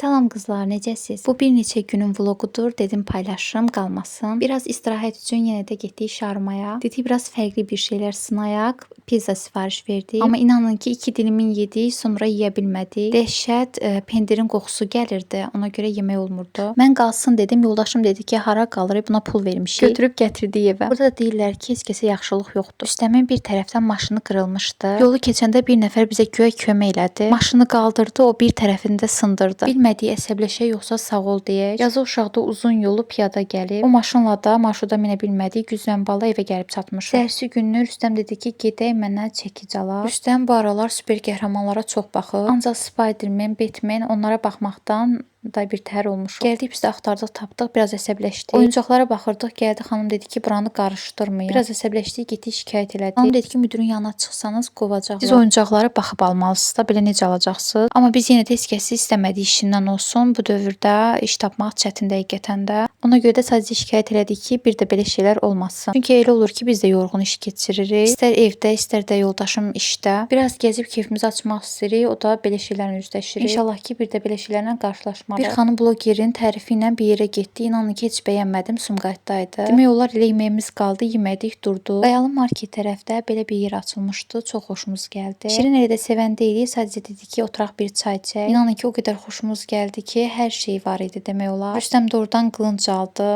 Salam qızlar, necəsiz? Bu bir neçə günün vloqudur. Dedim paylaşım, qalmasın. Biraz istirahət üçün yenə də getdik şarmaya. Dedik biraz fərqli bir şeylər sınayaq. Pizza sifariş verdik. Amma inanın ki 2 dilimin yedik, sonra yeyə bilmədik. Dəhşət pendirin qoxusu gəlirdi. Ona görə yemək olmurdu. Mən qalsın dedim. Yoldaşım dedi ki, hara qalır? Buna pul vermişik. Götürüb gətirdik evə. Burada da deyirlər ki, heç kəsə yaxşılıq yoxdur. Üstəmin bir tərəfdən maşını qırılmışdı. Yolu keçəndə bir nəfər bizə güya kömək elədi. Maşını qaldırdı, o bir tərəfində sındırdı. Bilmədik əsəbləşək yoxsa sağ ol deyək. Yazıq uşaq da uzun yolu piyada gəlib. O maşınla da marşruta minə bilmədik. Güzənbala evə gəlib çatmışıq. Dərsi günü Rüstəm dedi ki, gedək mənə çəkic alaq. Rüstəm bu aralar super qəhrəmanlara çox baxır. Ancaq Spiderman, Batman onlara baxmaqdan da bir təhər olmuşuq. Gəldik biz də axtardıq, tapdıq, biraz əsəbləşdik. Oyuncaqlara baxırdıq, gəldi xanım dedi ki, buranı qarışdırmayın. Biraz əsəbləşdik, getdik şikayət elədik. Xanım dedi ki, müdirin yanına çıxsanız qovacaqlar. Siz oyuncaqlara baxıb almalısınız da, belə necə alacaqsınız? Amma biz yenə də heç kəsi istəmədik işindən olsun. Bu dövrdə iş tapmaq çətindir həqiqətən də. Ona görə də sadəcə şikayət elədik ki, bir də belə şeylər olmasın. Çünki elə olur ki, biz də yorğun iş keçiririk. İstər evdə, istər də yoldaşım işdə. Biraz gəzib keyfimizi açmaq istəyirik, o da belə şeylərlə üzləşirik. İnşallah ki, bir də belə şeylərlə qarşılaşmarıq. Bir xanım blogerin tərifi ilə bir yerə getdi. İnanın ki, heç bəyənmədim. Sumqayıtdaydı. Demək olar elə yeməyimiz qaldı. Yemədik, durduq. Qayalı market tərəfdə belə bir yer açılmışdı. Çox xoşumuz gəldi. Şirin elə də sevən deyilik. Sadəcə dedi ki, oturaq bir çay içək. İnanın ki, o qədər xoşumuz gəldi ki, hər şey var idi demək olar. Rüstəm də oradan qılınc aldı.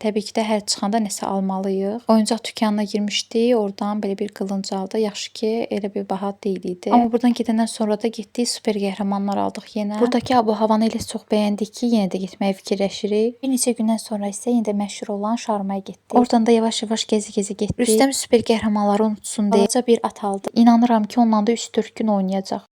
Təbii ki də hər çıxanda nəsə almalıyıq. Oyuncaq dükanına girmişdik. Oradan belə bir qılınc aldı. Yaxşı ki, elə bir baha deyil idi. Amma buradan gedəndən sonra da getdik, super qəhrəmanlar aldıq yenə. Buradakı abu-havanı elə çox bəyəndik ki, yenə də getməyə fikirləşirik. Bir neçə gündən sonra isə yenə də məşhur olan şarmaya getdik. Oradan da yavaş-yavaş gəzi-gəzi getdik. Rüstəm super qəhrəmanları unutsun deyə bir at aldı. İnanıram ki, onunla da 3-4 gün oynayacaq.